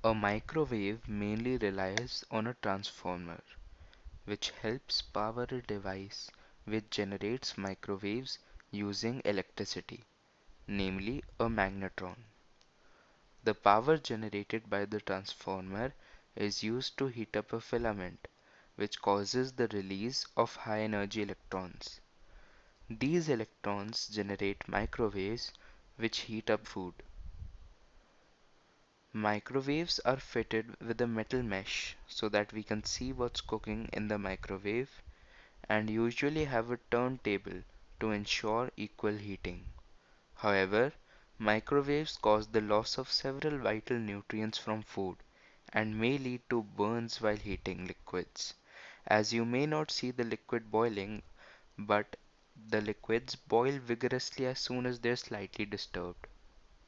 A microwave mainly relies on a transformer, which helps power a device which generates microwaves using electricity, namely a magnetron. The power generated by the transformer is used to heat up a filament, which causes the release of high energy electrons. These electrons generate microwaves which heat up food. Microwaves are fitted with a metal mesh so that we can see what's cooking in the microwave and usually have a turntable to ensure equal heating. However, microwaves cause the loss of several vital nutrients from food and may lead to burns while heating liquids, as you may not see the liquid boiling, but the liquids boil vigorously as soon as they're slightly disturbed.